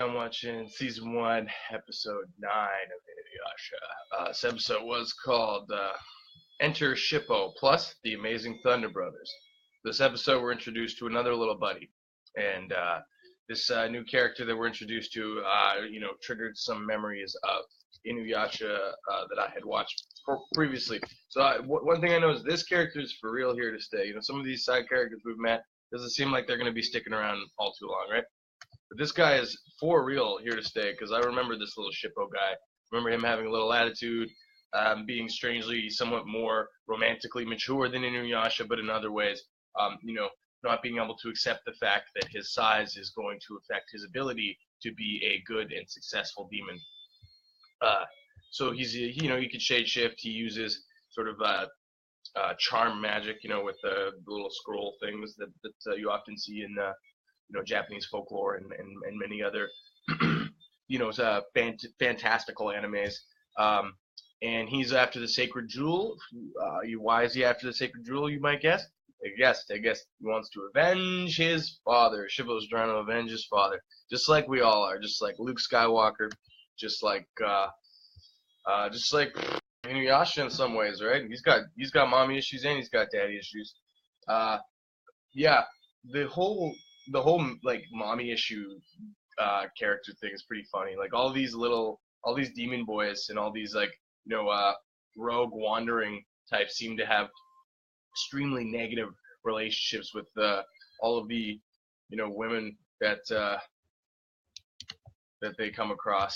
I'm watching season 1, episode 9 of Inuyasha. This episode was called Enter Shippo plus the Amazing Thunder Brothers. This episode, we're introduced to another little buddy, and this new character that we're introduced to, triggered some memories of Inuyasha that I had watched previously. So one thing I know is this character is for real here to stay. Some of these side characters we've met doesn't seem like they're going to be sticking around all too long, right? But this guy is for real here to stay because I remember this little Shippo guy. I remember him having a little attitude, being strangely somewhat more romantically mature than Inuyasha, but in other ways, not being able to accept the fact that his size is going to affect his ability to be a good and successful demon. Uh, so he could shade shift. He uses sort of charm magic, with the little scroll things that you often see in Japanese folklore and many other fantastical animes. And he's after the sacred jewel. Why is he after the sacred jewel? You might guess. I guess he wants to avenge his father. Shibbo's trying to avenge his father, just like we all are. Just like Luke Skywalker, just like Inuyasha in some ways, right? He's got mommy issues and he's got daddy issues. Yeah, the whole like mommy issue character thing is pretty funny. Like all these demon boys and all these rogue wandering types seem to have extremely negative relationships with all of the women that they come across.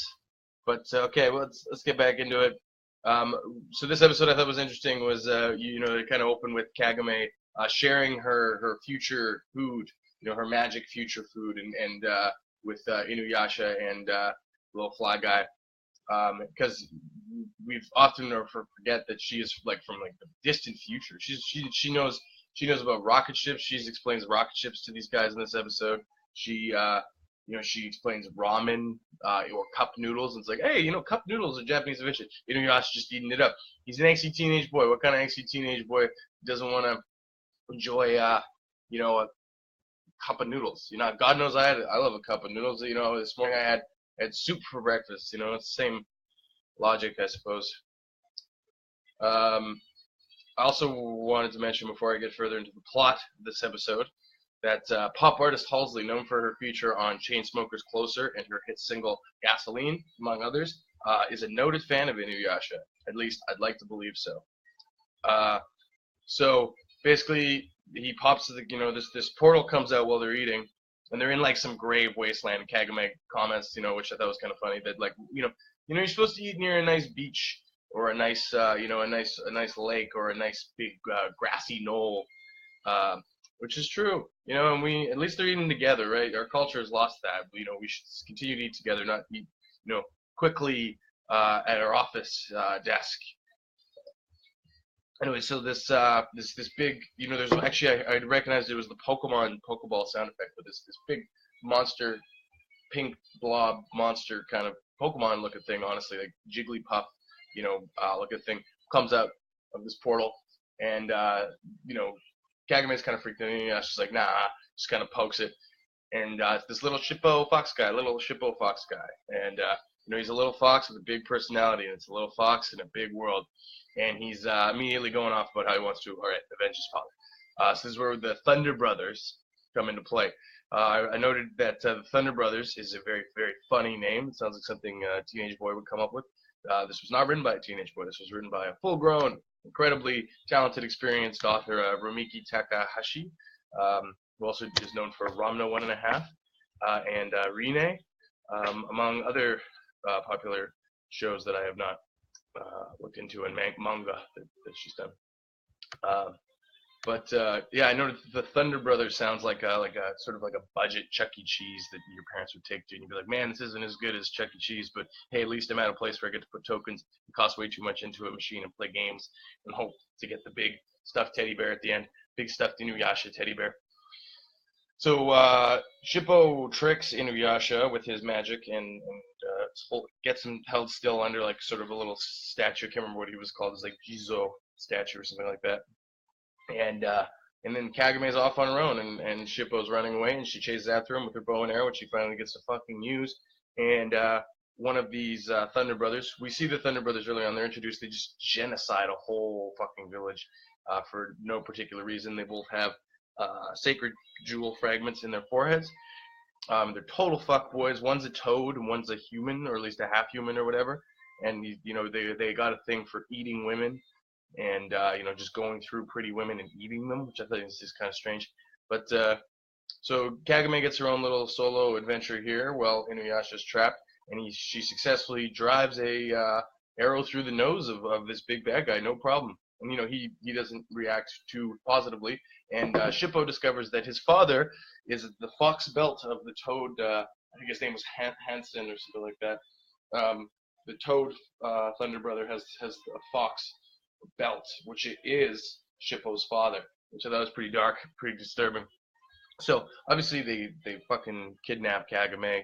But okay, well, let's get back into it. So this episode I thought was interesting was it kind of opened with Kagame sharing her future food, her magic future food, and with Inuyasha and little fly guy, because we've often forget that she is like from like the distant future. She knows about rocket ships. She explains rocket ships to these guys in this episode. She explains ramen or cup noodles. And it's like, hey, cup noodles are Japanese invention. Inuyasha just eating it up. He's an angsty teenage boy. What kind of angsty teenage boy doesn't want to enjoy, a cup of noodles? God knows I love a cup of noodles. This morning I had soup for breakfast. It's the same logic, I suppose. I also wanted to mention before I get further into the plot of this episode that pop artist Halsey, known for her feature on Chainsmokers Closer and her hit single Gasoline, among others, is a noted fan of Inuyasha. At least I'd like to believe so. So basically, he pops to this portal comes out while they're eating, and they're in like some grave wasteland. And Kagame comments, which I thought was kind of funny, that like you're supposed to eat near a nice beach or a nice a nice lake or a nice big grassy knoll. Which is true, and we at least they're eating together, right? Our culture has lost that. We should continue to eat together, not eat, quickly at our office desk. Anyway, so this big, there's actually I recognized it was the Pokeball sound effect, but this big monster, pink blob monster kind of Pokemon looking thing, honestly, like Jigglypuff, looking thing comes out of this portal, and Kagame's kind of freaked out. She's just like, nah, just kind of pokes it. And it's this little Shippo fox guy, And, he's a little fox with a big personality, and it's a little fox in a big world. And he's immediately going off about how he wants to, all right, avenge his father. So this is where the Thunder Brothers come into play. I noted that the Thunder Brothers is a very, very funny name. It sounds like something a teenage boy would come up with. This was not written by a teenage boy. This was written by a full-grown, incredibly talented, experienced author, Rumiki Takahashi, who also is known for Ramna 1.5 and Rine, among other popular shows that I have not looked into in manga that she's done. But yeah, I noticed the Thunder Brothers sounds like a sort of like a budget Chuck E. Cheese that your parents would take to, and you'd be like, man, this isn't as good as Chuck E. Cheese, but hey, at least I'm at a place where I get to put tokens and cost way too much into a machine and play games and hope to get the big stuffed teddy bear at the end, big stuffed Inuyasha teddy bear. So Shippo tricks Inuyasha with his magic and gets him held still under like sort of a little statue. I can't remember what he was called. It's like Jizo statue or something like that. And then Kagame's off on her own, and Shippo's running away, and she chases after him with her bow and arrow, which she finally gets to fucking use. and one of these Thunder Brothers. We see the Thunder Brothers early on. They're introduced. They just genocide a whole fucking village for no particular reason. They both have sacred jewel fragments in their foreheads. They're total fuckboys. One's a toad and one's a human, or at least a half human or whatever. And they got a thing for eating women, and just going through pretty women and eating them, which I think is kind of strange. But so Kagame gets her own little solo adventure here while Inuyasha's trapped, and she successfully drives a arrow through the nose of this big bad guy, no problem. And he doesn't react too positively. And Shippo discovers that his father is the fox belt of the toad. I think his name was Hansen or something like that. The toad Thunder Brother has a fox belt, which is Shippo's father, which I thought was pretty dark, pretty disturbing. So obviously they fucking kidnap Kagame,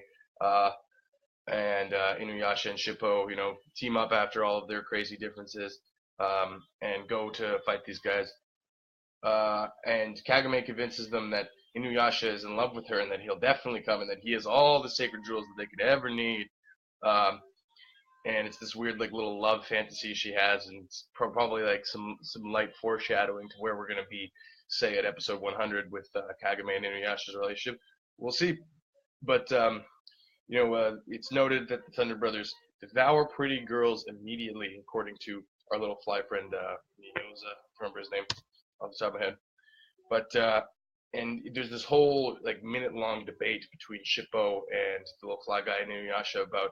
and Inuyasha and Shippo, team up after all of their crazy differences, and go to fight these guys. And Kagame convinces them that Inuyasha is in love with her and that he'll definitely come and that he has all the sacred jewels that they could ever need. And it's this weird little love fantasy she has, and it's probably some light foreshadowing to where we're going to be, say, at episode 100 with Kagame and Inuyasha's relationship. We'll see. But it's noted that the Thunder Brothers devour pretty girls immediately, according to our little fly friend Mioza. I remember his name off the top of my head. But and there's this whole minute-long debate between Shippo and the little fly guy and Inuyasha about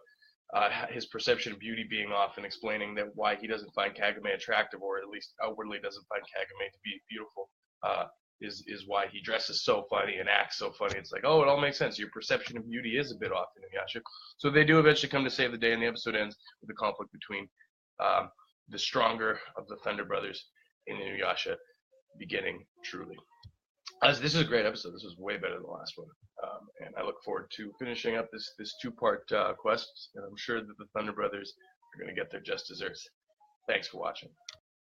his perception of beauty being off, and explaining that why he doesn't find Kagame attractive, or at least outwardly doesn't find Kagame to be beautiful, is why he dresses so funny and acts so funny. It's like, oh, it all makes sense. Your perception of beauty is a bit off, Inuyasha. So they do eventually come to save the day, and the episode ends with a conflict between the stronger of the Thunder Brothers and Inuyasha beginning truly. This is a great episode. This was way better than the last one. And I look forward to finishing up this two-part quest. And I'm sure that the Thunder Brothers are going to get their just desserts. Thanks for watching.